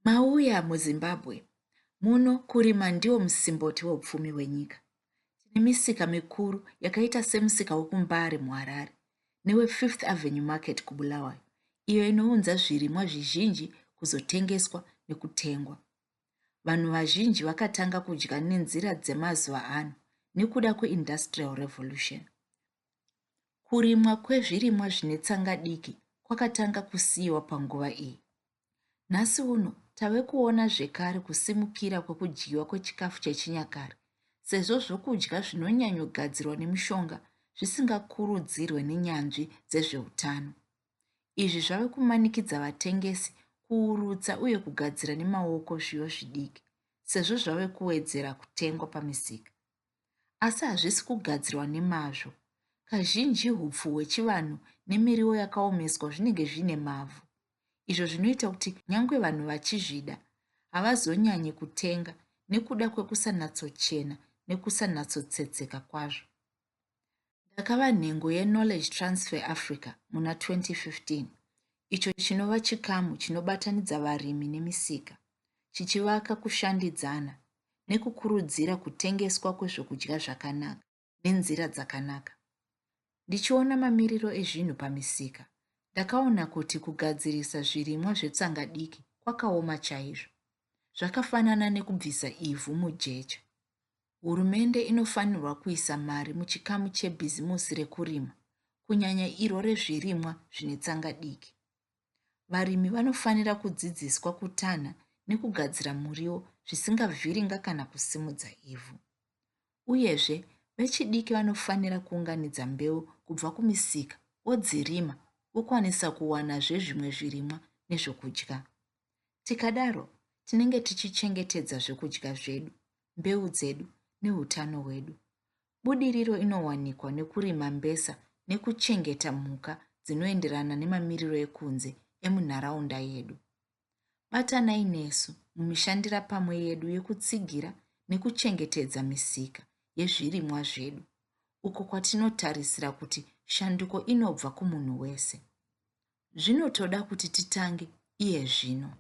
Mauya muZimbabwe, muno kurima ndiwo musimboti weupfumi hwenyika. Tine misika mikuru yakaita semusika wekuMbare muHarare neweFifth Avenue Market kuBulawayo, iyo inounza zvirimwa zvizhinji kuzotengeswa nekutengwa. Vanhu vazhinji vakatanga kudya nenzira dzemazuva ano nekuda kweIndustrial Revolution. Kurimwa kwezvirimwa zvine tsanga diki kwakatanga kusiyiwa panguva iyi. Nhasi uno tave kuona zvekare kusimukira kwekudyiwa kwechikafu chechinyakare, sezvo zvokudya zvinonyanyogadzirwa nemishonga zvisingakurudzirwe nenyanzvi dzezveutano. Izvi zvave kumanikidza vatengesi kuurutsa uye kugadzira nemaoko zviyo zvidiki, sezvo zvave kuwedzera kutengwa pamisika. Asi hazvisi kugadzirwa nemazvo. Kazhinji hupfu hwechivanhu nemiriwo yakaomeswa zvinenge zvine mavhu. Izvo zvinoita kuti nyangwe vanhu vachizvida havazonyanyi kutenga nekuda kwekusanyatsochena nekusanatsotsetseka kwazvo. Ndakava nhengo yeKnowledge Transfer Africa muna 2015, icho chinova chikamu chinobatanidza varimi nemisika, chichivaka kushandidzana nekukurudzira kutengeswa kwezvokudya zvakanaka nenzira dzakanaka. Ndichiona mamiriro ezvinhu pamisika, ndakaona kuti kugadzirisa zvirimwa zvetsanga diki kwakaoma chaizvo. Zvakafanana nekubvisa ivhu mujecha. Hurumende inofanirwa kuisa mari muchikamu chebhizimusi rekurima, kunyanya iro rezvirimwa zvine tsanga diki. Varimi vanofanira kudzidziswa kutanha nekugadzira muriwo zvisingavhiringa kana kusimudza ivhu. Uyezve, vechidiki vanofanira kuunganidza mbeu kubva kumisika, vodzirima, vokwanisa kuwanazve zvimwe zvirimwa nezvokudya. Tikadaro, tinenge tichichengetedza zvekudya zvedu, mbeu dzedu neutano hwedu. Budiriro inowanikwa nekurima mbesa nekuchengeta mhuka dzinoenderana nemamiriro ekunze emunharaunda yedu. Batanai nesu mumishandira pamwe yedu yekutsigira nekuchengetedza misika yezvirimwa zvedu, uko kwatinotarisira kuti shanduko inobva kumunhu wese. Zvinotoda kuti titange iye zvino.